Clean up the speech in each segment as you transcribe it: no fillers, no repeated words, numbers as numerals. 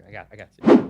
I got you.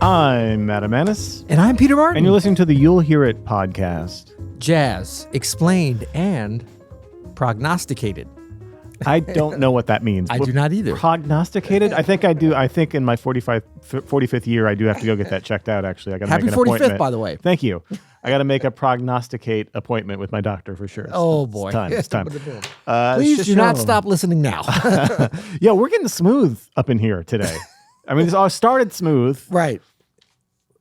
I'm Adam Annis. And I'm Peter Martin. And you're listening to the You'll Hear It podcast. Jazz, explained and prognosticated. I don't know what that means. I do not either. Prognosticated? I think I do. I think in my 45th year, I do have to go get that checked out, actually. I got to make an appointment. Happy 45th, by the way. Thank you. I got to make a prognosticate appointment with my doctor for sure. Boy. It's time. Please do not stop listening now. Yeah, we're getting smooth up in here today. I mean, this all started smooth. Right.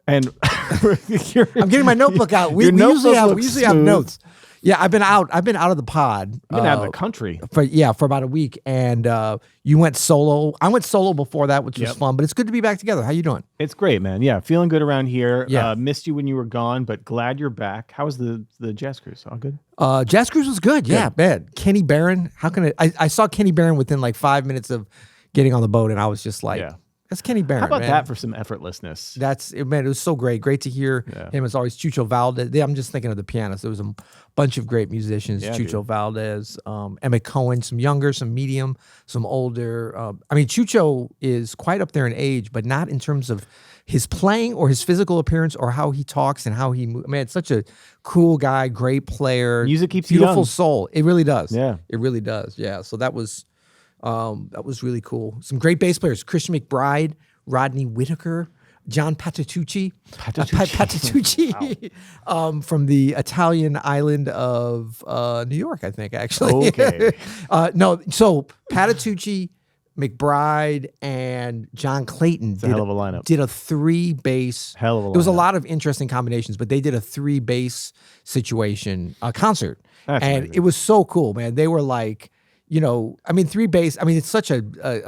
And I'm getting my notebook out. We usually have notes. Yeah, I've been out of the pod. You've been out of the country. For about a week. And you went solo. I went solo before that, which was fun. But it's good to be back together. How you doing? It's great, man. Yeah, feeling good around here. Yeah. Missed you when you were gone, but glad you're back. How was the jazz cruise? All good? Jazz cruise was good. Yeah, man. Kenny Barron. How can I saw Kenny Barron within like 5 minutes of getting on the boat, and I was just like, that's Kenny Barron. How about man. that for some effortlessness? Man, it was so great. Great to hear him as always. Chucho Valdez. I'm just thinking of the pianist. There was a bunch of great musicians. Chucho Valdez, Emmett Cohen, some younger, some medium, some older. I mean, Chucho is quite up there in age, but not in terms of his playing or his physical appearance or how he talks and how he moves. Man, it's such a cool guy, great player. Music keeps you beautiful young. soul. It really does. Yeah. It really does. Yeah. So that was really cool. Some great bass players: Christian McBride, Rodney Whitaker, John Patitucci. From the Italian island of New York, I think, actually. Okay. So Patitucci, McBride, and John Clayton a hell of a lineup. Did a 3-bass. Hell of a lineup. There was a lot of interesting combinations, but they did a 3-bass situation concert. That's and amazing. It was so cool, man. They were like, 3-bass. I mean, it's such a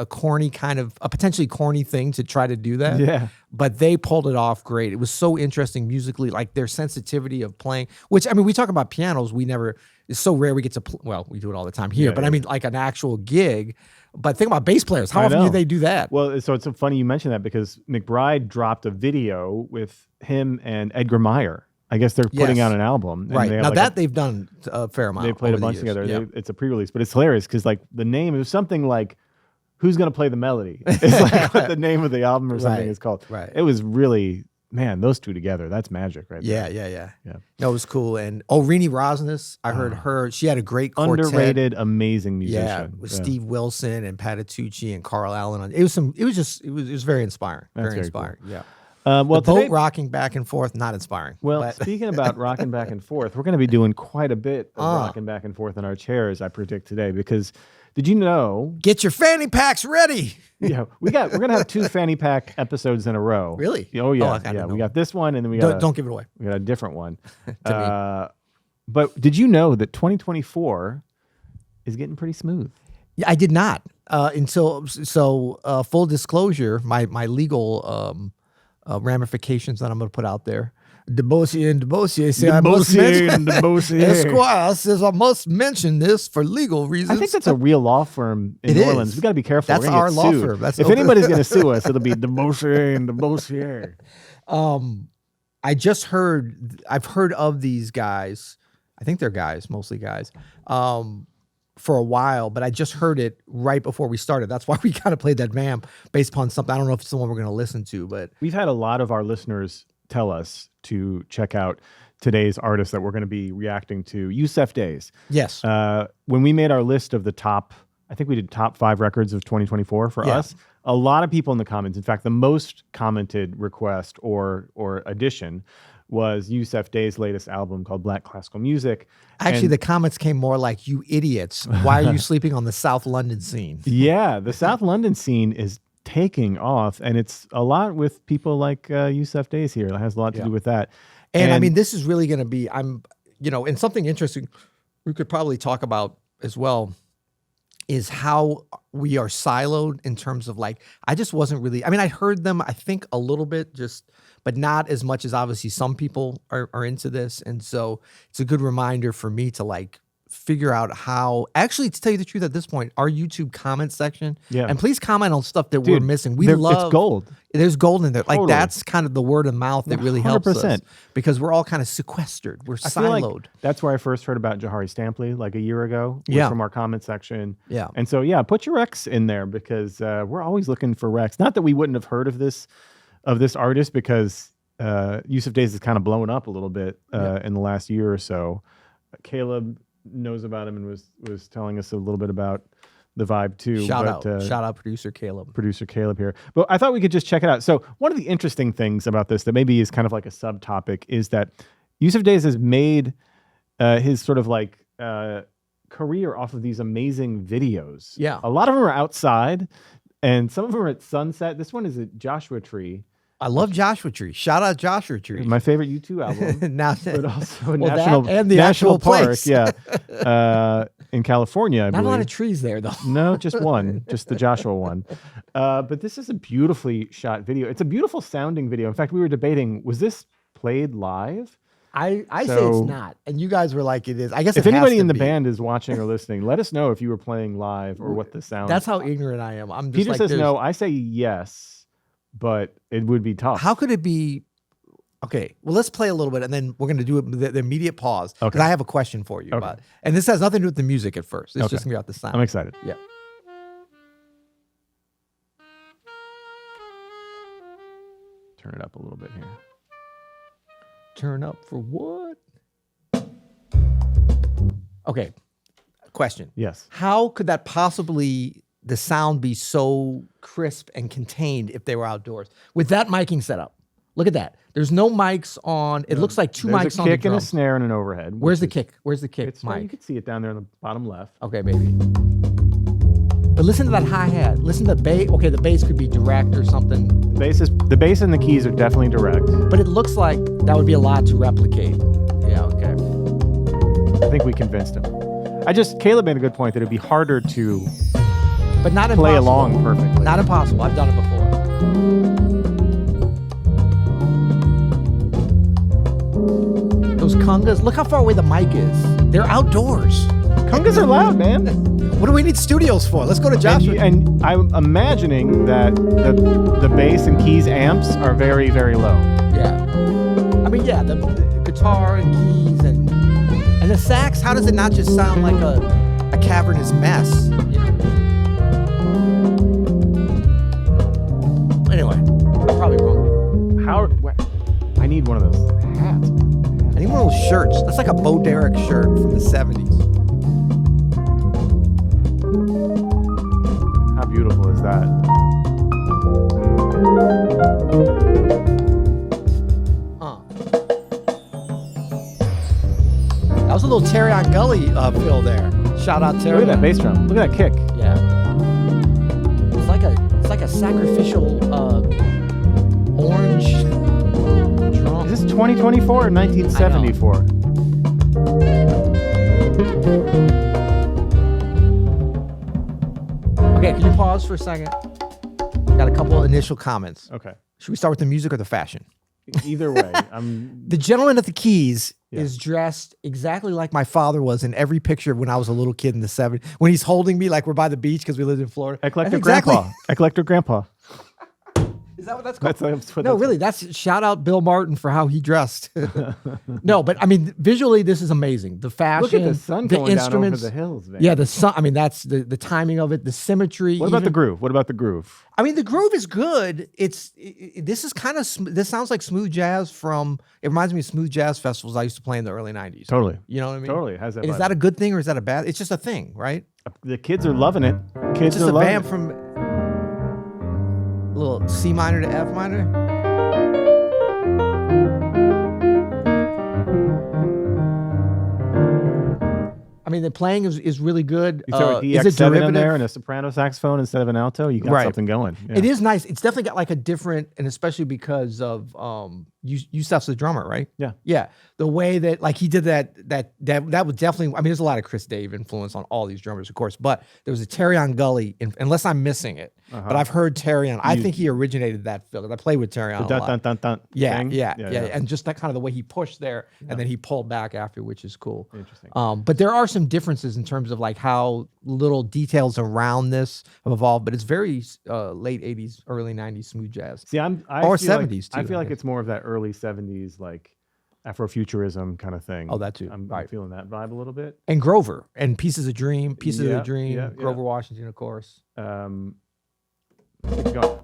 corny kind of a potentially corny thing to try to do that. Yeah. But they pulled it off great. It was so interesting musically, like their sensitivity of playing, which, I mean, we talk about pianos. It's so rare we get to, we do it all the time here, but I mean, like an actual gig. But think about bass players. How often do they do that? Well, so it's so funny you mentioned that because McBride dropped a video with him and Edgar Meyer. I guess they're putting out an album. Right. Now that they've done a fair amount. They played a bunch together. Yeah. It's a pre-release, but it's hilarious because like the name is something like "Who's Gonna Play the Melody?" It's like what the name of the album or something is called. Right. It was really, man, those two together. That's magic, right there. Yeah. No, it was cool. And Rini Rosnes, I heard her. She had a great quartet. Underrated, amazing musician. Yeah, with Steve Wilson and Patitucci and Carl Allen. It was very inspiring. That's very inspiring. Cool. Yeah. Well, the boat today, rocking back and forth, not inspiring. Well, speaking about rocking back and forth, we're going to be doing quite a bit of rocking back and forth in our chairs, I predict today, because did you know? Get your fanny packs ready. Yeah, we're going to have 2 fanny pack episodes in a row. Really? Oh, yeah. I We got this one, and then we got don't give it away. We got a different one. To me. But did you know that 2024 is getting pretty smooth? Yeah, I did not. Full disclosure, my legal ramifications that I'm going to put out there. DeBossier say I must mention. Esquire says I must mention this for legal reasons. I think that's a real law firm in New Orleans. We got to be careful. That's our law firm. If anybody's going to sue us, it'll be DeBossier. I've heard of these guys. I think they're guys, mostly guys, for a while, but I just heard it right before we started. That's why we kind of played that vamp based upon something. I don't know if it's the one we're going to listen to, but we've had a lot of our listeners tell us to check out today's artist that we're going to be reacting to, Yussef Dayes. Yes. When we made our list of the top, I think we did top 5 records of 2024 for us. A lot of people in the comments, in fact, the most commented request or addition was Yussef Dayes' latest album called Black Classical Music. Actually, the comments came more like, you idiots, why are you sleeping on the South London scene? Yeah, the South London scene is taking off, and it's a lot with people like Yussef Dayes here. It has a lot to do with that. And I mean, this is really going to be, and something interesting we could probably talk about as well is how we are siloed in terms of like, I just wasn't really, I mean, I heard them, I think a little bit but not as much as obviously some people are into this. And so it's a good reminder for me to like figure out how, actually, to tell you the truth at this point, our YouTube comment section, and please comment on stuff that we're missing. We love, it's gold. There's gold in there. Totally. Like that's kind of the word of mouth that really helps 100%. us because we're all kind of sequestered. We're siloed. Like that's where I first heard about Jahari Stampley like a year ago. From our comment section. Yeah. And so, put your recs in there because we're always looking for recs. Not that we wouldn't have heard of this artist because Yussef Dayes has kind of blown up a little bit in the last year or so. Caleb knows about him and was telling us a little bit about the vibe too. Shout out producer Caleb. Producer Caleb here. But I thought we could just check it out. So one of the interesting things about this that maybe is kind of like a subtopic is that Yussef Dayes has made his sort of like career off of these amazing videos. Yeah. A lot of them are outside and some of them are at sunset. This one is at Joshua Tree. I love Joshua Tree. Shout out Joshua Tree. My favorite U2 album. But also a national park. In California, I believe. Not a lot of trees there, though. No, just one. Just the Joshua one. But this is a beautifully shot video. It's a beautiful sounding video. In fact, we were debating, was this played live? I say it's not. And you guys were like, it is. I guess if anybody in the band is watching or listening, let us know if you were playing live or what the sound. That's how ignorant I am. I'm just Peter says no. I say yes. But it would be tough. How could it be? Okay, well, let's play a little bit, and then we're going to do the immediate pause. Because I have a question for you about it. And this has nothing to do with the music at first. It's just going to be about the sound. I'm excited. Yeah. Turn it up a little bit here. Turn up for what? Okay, question. Yes. How could that possibly... the sound be so crisp and contained if they were outdoors with that miking setup? Look at that. There's no mics on. It looks like two mics on the drums. There's a kick and a snare and an overhead. Where's the kick? Where's the kick, Mike? You can see it down there on the bottom left. Okay, baby. But listen to that hi-hat. Listen to the bass. Okay, the bass could be direct or something. The bass and the keys are definitely direct. But it looks like that would be a lot to replicate. Yeah, okay. I think we convinced him. Caleb made a good point that it'd be harder to... But not play impossible. Along perfectly. Not impossible. I've done it before. Those congas, look how far away the mic is. They're outdoors. Congas are loud, man. What do we need studios for? Let's go to Joshua. And I'm imagining that the bass and keys amps are very, very low. Yeah. I mean, yeah, the guitar and keys and the sax, how does it not just sound like a cavernous mess? You know? Anyway, I'm probably wrong. I need one of those hats. I need one of those shirts. That's like a Bo Derek shirt from the 70s. How beautiful is that? That was a little Terry on Gully feel there. Shout out Terry. Look at that bass drum. Look at that kick. Yeah. It's like a sacrificial orange drum. Is this 2024 or 1974? pause for a second. Got a couple initial comments. Okay. Should we start with the music or the fashion? Either way, the gentleman at the keys is dressed exactly like my father was in every picture when I was a little kid in the 70s. When he's holding me like we're by the beach because we lived in Florida. Eclectic grandpa. Eclectic grandpa. Is that what that's called? No, really. That's shout out Bill Martin for how he dressed. No, but I mean, visually, this is amazing. The fashion, look at the sun the going instruments, down over the hills, man. Yeah, the sun. I mean, that's the timing of it, the symmetry. What about the groove? What about the groove? I mean, the groove is good. This is kind of this sounds like smooth jazz from. It reminds me of smooth jazz festivals I used to play in the early '90s. Totally. You know what I mean? Totally. Has that? Is that a good thing or is that a bad? It's just a thing, right? The kids are loving it. Kids it's just are a loving vamp it. from a little C minor to F minor. I mean, the playing is really good. You throw a DX7 in there and a soprano saxophone instead of an alto, you got something going. Yeah. It is nice. It's definitely got like a different, and especially because of Yusuf's the drummer, right? Yeah. Yeah. The way that like he did that was definitely, I mean, there's a lot of Chris Dave influence on all these drummers, of course, but there was a Terry on Gully, unless I'm missing it, but I've heard Terry on, I think he originated that feel. I played with Terry on a lot. Yeah. And just that kind of the way he pushed there and then he pulled back after, which is cool. Interesting. But there are some differences in terms of like how little details around this have evolved, but it's very late 80s, early 90s smooth jazz. See, or 70s too. I feel like it's more of that early 70s, like Afrofuturism kind of thing. Oh, that too. I'm feeling that vibe a little bit. And Grover and Pieces of the Dream, Grover Washington, of course.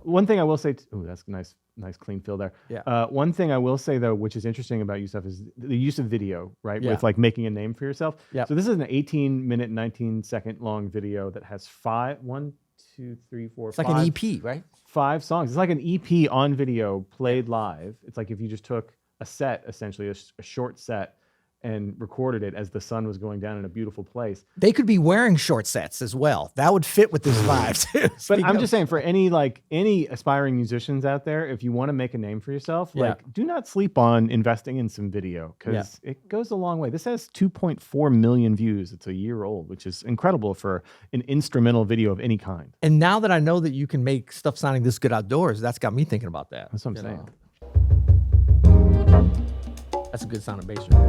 One thing I will say, that's nice clean fill there. Yeah. One thing I will say though, which is interesting about Yusuf, is the use of video, right? Yeah. With like making a name for yourself. Yeah. So this is an 18-minute, 19-second long video that has five it's like an EP, right? 5 songs. It's like an EP on video played live. It's like if you just took a set, essentially a short set, and recorded it as the sun was going down in a beautiful place. They could be wearing short sets as well. That would fit with this vibe too. But I'm just saying, for any aspiring musicians out there, if you want to make a name for yourself, do not sleep on investing in some video, because it goes a long way. This has 2.4 million views. It's a year old, which is incredible for an instrumental video of any kind. And now that I know that you can make stuff sounding this good outdoors, that's got me thinking about that. That's what I'm saying. That's a good sounding bass drum.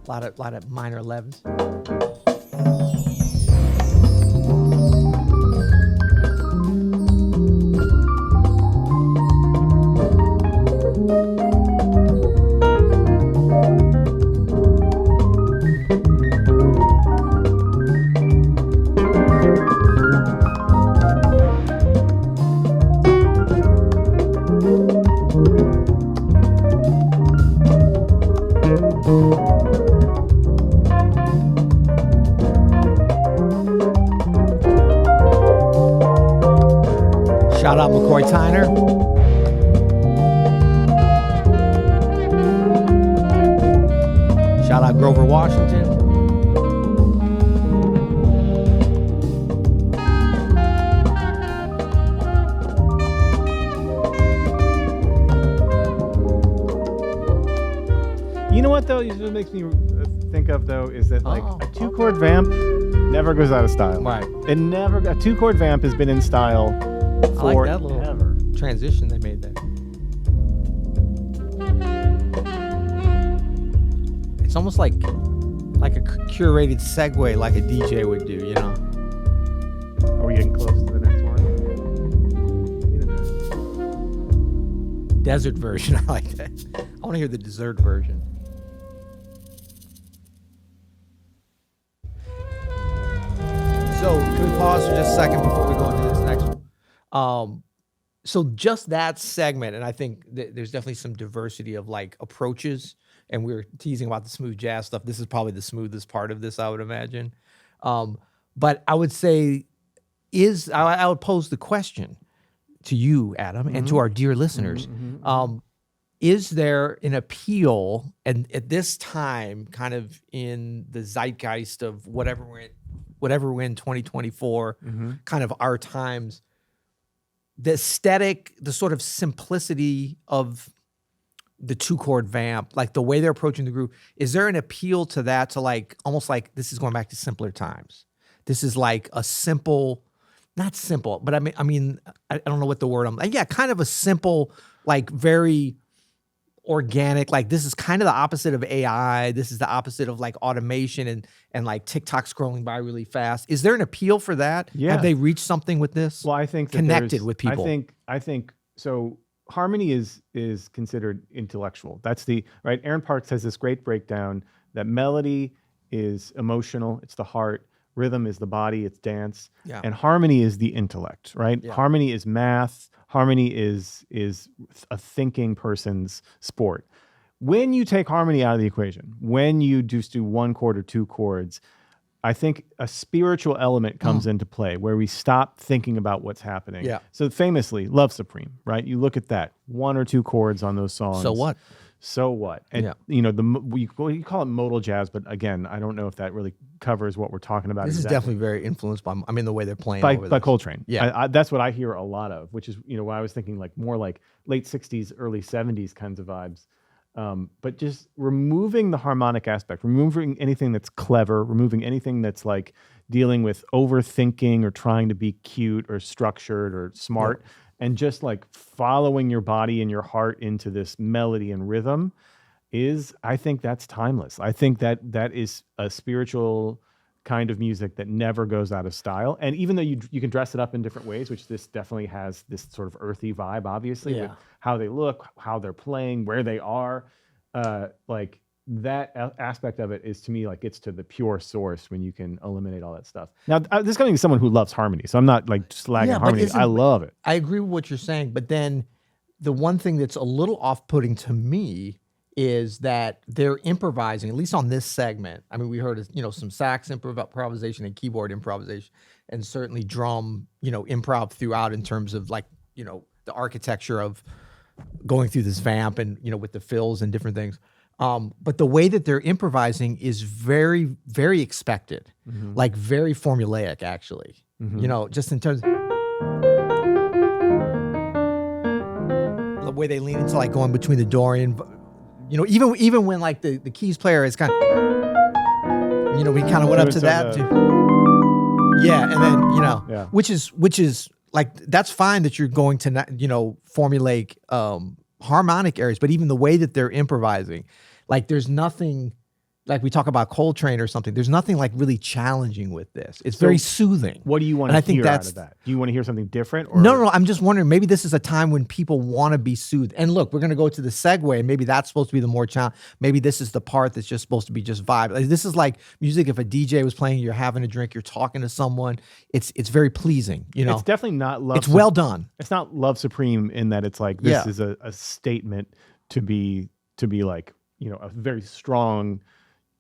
Lot of minor 11s. Shout out McCoy Tyner. Shout out Grover Washington. You know what though? What makes me think of though is that like a 2-chord vamp never goes out of style. Right. A 2-chord vamp has been in style. I like that little transition they made there. It's almost like a curated segue, like a DJ would do, you know? Are we getting close to the next one? Desert version, I like that. I want to hear the dessert version. So, can we pause for just a second before we go into this next one? So just that segment, and I think there's definitely some diversity of like approaches, and we were teasing about the smooth jazz stuff. This is probably the smoothest part of this, I would imagine. But I would say, I would pose the question to you, Adam, and to our dear listeners. Is there an appeal, and at this time, kind of in the zeitgeist of whatever we're in 2024, kind of our times, the aesthetic, the sort of simplicity of the 2-chord vamp, like the way they're approaching the groove. Is there an appeal to that, to like almost like this is going back to simpler times? This is like a simple, not simple, but I mean, I don't know what the word yeah, kind of a simple, like very organic, like this is kind of the opposite of AI. This is the opposite of like automation and like TikTok scrolling by really fast. Is there an appeal for that? Yeah. Have they reached something with this? Well, I think that connected with people. I think so. Harmony is considered intellectual. That's the right. Aaron Parks has this great breakdown that melody is emotional. It's the heart. Rhythm is the body. It's dance. Yeah. And harmony is the intellect. Right. Yeah. Harmony is math. Harmony is a thinking person's sport. When you take harmony out of the equation, when you just do 1 chord or 2 chords, I think a spiritual element comes into play where we stop thinking about what's happening. Yeah. So famously, Love Supreme, right? You look at that, 1 or 2 chords on those songs. So what? So what? And you know, you call it modal jazz, but again, I don't know if that really covers what we're talking about. This exactly. is definitely very influenced by, I mean, the way they're playing by Coltrane. Yeah. That's what I hear a lot of, which is, you know, why I was thinking like more like late 60s, early 70s kinds of vibes. But just removing the harmonic aspect, removing anything that's clever, removing anything that's like dealing with overthinking or trying to be cute or structured or smart, and just like following your body and your heart into this melody and rhythm I think that's timeless. I think that is a spiritual kind of music that never goes out of style. And even though you can dress it up in different ways, which this definitely has this sort of earthy vibe, obviously, with how they look, how they're playing, where they are, like that aspect of it is, to me, like, it's to the pure source when you can eliminate all that stuff. Now, this is coming to someone who loves harmony, so I'm not like slagging harmony. I love it. I agree with what you're saying, but then the one thing that's a little off-putting to me is that they're improvising, at least on this segment. I mean, we heard, you know, some sax improvisation and keyboard improvisation, and certainly drum, you know, improv throughout in terms of, like, you know, the architecture of going through this vamp and, you know, with the fills and different things. But the way that they're improvising is very, very expected, like very formulaic, actually. You know, just in terms of the way they lean into, like, going between the Dorian. You know, even when, like, the keys player is kind of, you know, we kind of went up to that. Yeah, and then, you know, which is like, that's fine that you're going to, you know, formulate harmonic areas, but even the way that they're improvising, like, there's nothing, like we talk about Coltrane or something, there's nothing like really challenging with this. It's very soothing. What do you want to hear out of that? Do you want to hear something different? Or? No, I'm just wondering, maybe this is a time when people want to be soothed. And look, we're going to go to the segue, and maybe that's supposed to be the more challenge. Maybe this is the part that's just supposed to be just vibe. Like, this is like music. If a DJ was playing, you're having a drink, you're talking to someone, it's very pleasing. You know, it's definitely not love. It's well done. It's not Love Supreme in that it's like, this is a statement to be like, you know, a very strong,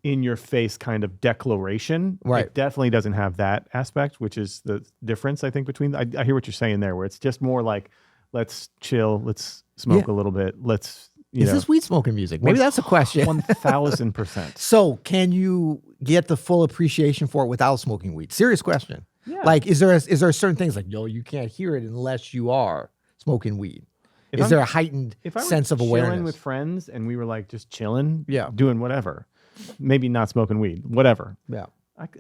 in your face kind of declaration. Right. It definitely doesn't have that aspect, which is the difference, I think, between, I hear what you're saying there, where it's just more like, let's chill, let's smoke a little bit, let's, you know. Is this weed smoking music? Maybe that's a question. 1000%. So can you get the full appreciation for it without smoking weed? Serious question. Yeah. Like, is there certain things like, yo, you can't hear it unless you are smoking weed? Is there a heightened sense of awareness? If I were chilling with friends and we were like just chilling, doing whatever, maybe not smoking weed, whatever. Yeah.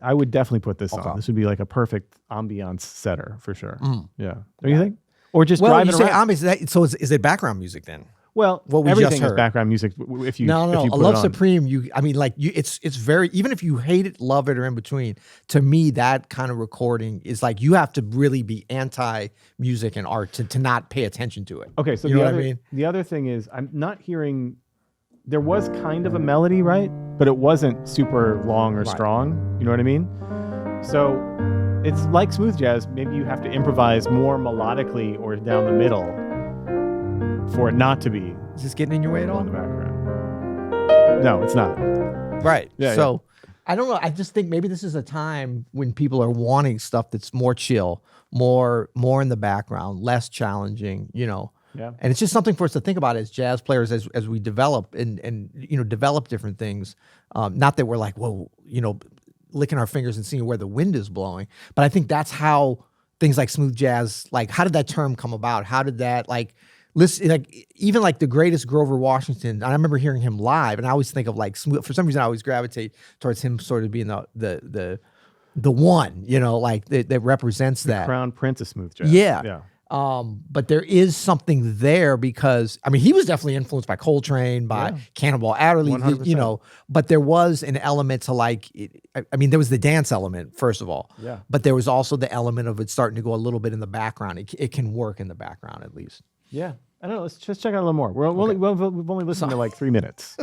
I would definitely put this on. This would be like a perfect ambiance setter for sure. Yeah. Don't you think? Or just driving around. Ambiance, so is it background music then? Well, everything is background music. If you no, if you a Love Supreme. It's very, even if you hate it, love it, or in between. To me, that kind of recording is like, you have to really be anti music and art to not pay attention to it. Okay, so the other thing is, I'm not hearing. There was kind of a melody, right? But it wasn't super long or strong. You know what I mean? So it's like smooth jazz. Maybe you have to improvise more melodically or down the middle for it not to be. Is this getting in your way at all? In the background. No, it's not. Right. Yeah. So I don't know. I just think maybe this is a time when people are wanting stuff that's more chill, more in the background, less challenging, you know. Yeah. And it's just something for us to think about as jazz players, as we develop and you know, develop different things. Not that we're like, whoa, you know, licking our fingers and seeing where the wind is blowing. But I think that's how things like smooth jazz, like, how did that term come about? How did that, like listen, like even like the greatest Grover Washington, and I remember hearing him live, and I always think of like smooth. For some reason, I always gravitate towards him sort of being the one, like that represents that crown prince of smooth jazz. Yeah. But there is something there because he was definitely influenced by Coltrane, by Cannonball Adderley, 100%. But there was an element to there was the dance element first of all, but there was also the element of it starting to go a little bit in the background. It can work in the background at least. Yeah, I don't know. Let's just check out a little more. We've only listened to like 3 minutes.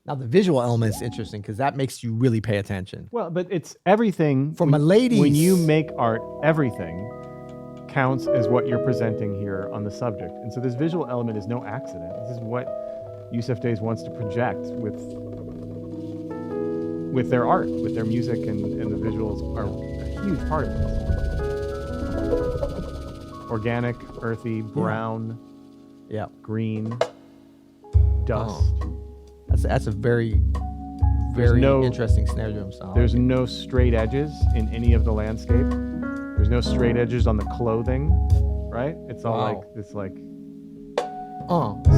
Now, the visual element is interesting because that makes you really pay attention. Well, but it's everything. For my ladies. When you make art, everything counts as what you're presenting here on the subject. And so this visual element is no accident. This is what Yussef Dayes wants to project with their art, with their music, and the visuals are a huge part of this. Organic, earthy, brown, green, dust. That's a very, very interesting snare drum sound. There's no straight edges in any of the landscape. There's no straight edges on the clothing, right? It's all like this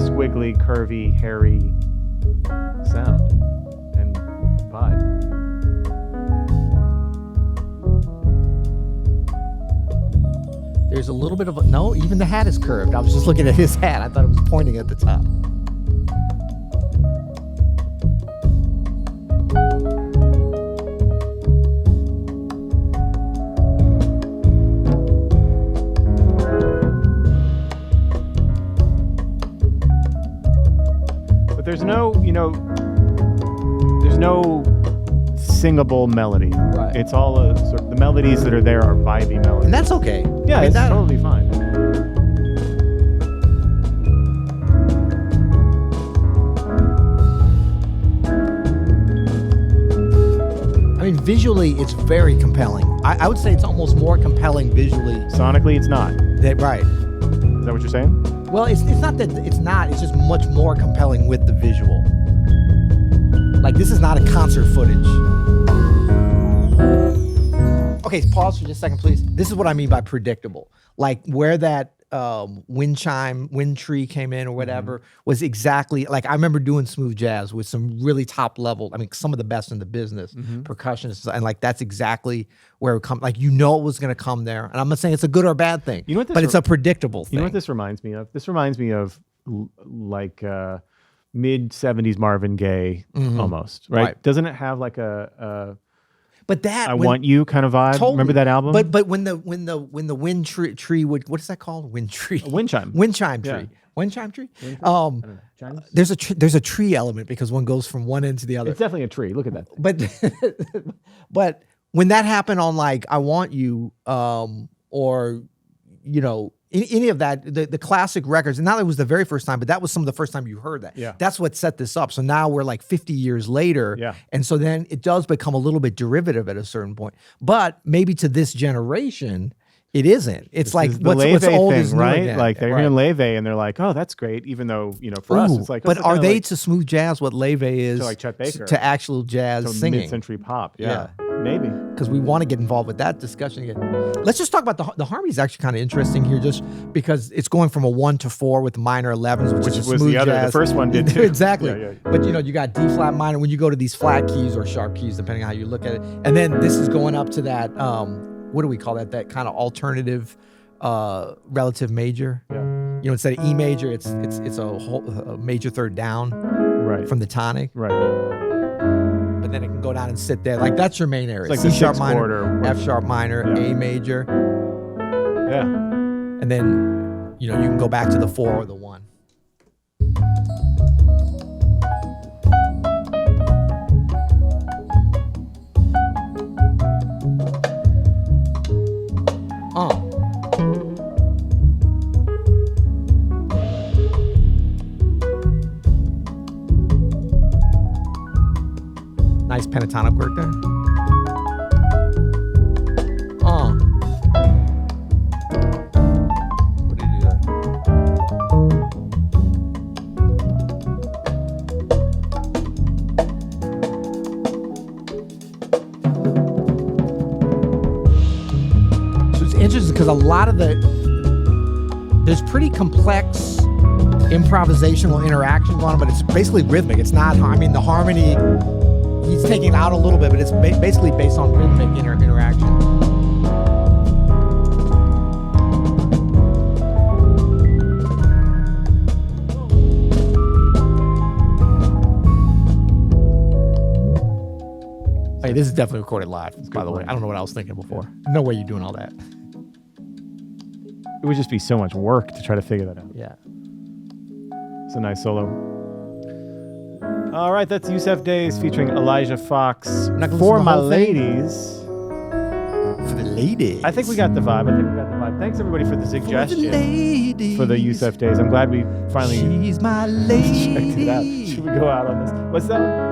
squiggly, curvy, hairy sound and vibe. There's a little bit of even the hat is curved. I was just looking at his hat. I thought it was pointing at the top. There's no singable melody. Right. It's all the melodies that are there are vibey melodies. And that's okay. Yeah, it's totally fine. Visually, it's very compelling. I would say it's almost more compelling visually. Sonically, it's not. Right. Is that what you're saying? Well, it's not that it's not. It's just much more compelling with the visual. Like, this is not a concert footage. Okay, pause for just a second, please. This is what I mean by predictable. Like, where that wind tree came in or whatever was exactly like, I remember doing smooth jazz with some really top level, some of the best in the business, percussionists, and like that's exactly where it come. Like, it was going to come there, and I'm not saying it's a good or bad thing, but it's a predictable thing. You know what this reminds me of? This reminds me of like mid '70s Marvin Gaye almost, right? Doesn't it have like a But that I Want You kind of vibe. Totally. Remember that album? But when the wind tree would, what is that called? Wind tree. Wind chime. Wind chime tree. Yeah. Wind chime tree. I don't know. There's a tree element because one goes from one end to the other. It's definitely a tree. Look at that. But when that happened on like I Want You, or any of that, the classic records, and not that it was the very first time, but that was some of the first time you heard that. Yeah. That's what set this up. So now we're like 50 years later. Yeah. And so then it does become a little bit derivative at a certain point. But maybe to this generation, it isn't. It's this like what's old is new right? again. Like they're hearing Leve and they're like, oh, that's great. Even though, for us, it's like. But are they to smooth jazz what Leve is to like Chet Baker, to actual jazz singing? Mid-century pop. Yeah. Maybe. Because we want to get involved with that discussion again. Let's just talk about the harmony is actually kind of interesting here, just because it's going from a 1 to 4 with minor 11s, which is was smooth the other. jazz. The first one did too. Exactly. Yeah. But you got D flat minor when you go to these flat keys or sharp keys, depending on how you look at it. And then this is going up to that. What do we call that? That kind of alternative relative major. Yeah. Instead of E major, it's a major third down. Right. From the tonic. Right. But then it can go down and sit there. Like, that's your main area. It's like C sharp minor, or F sharp minor, A major. Yeah. And then, you can go back to the 4 or the 1. Nice pentatonic work there. What did he do there? So it's a lot of there's pretty complex improvisational interaction going on, but it's basically rhythmic. It's not, I mean, the harmony, he's taking it out a little bit, but it's basically based on rhythmic interaction. Hey, this is definitely recorded live, by the way. I don't know what I was thinking before. No way you're doing all that. It would just be so much work to try to figure that out. Yeah. It's a nice solo. All right, that's Yussef Dayes featuring Elijah Fox. For my ladies. For the ladies. I think we got the vibe. Thanks, everybody, for the suggestion for the Yussef Dayes. I'm glad we finally She's my lady. checked it out. Should we go out on this? What's that one?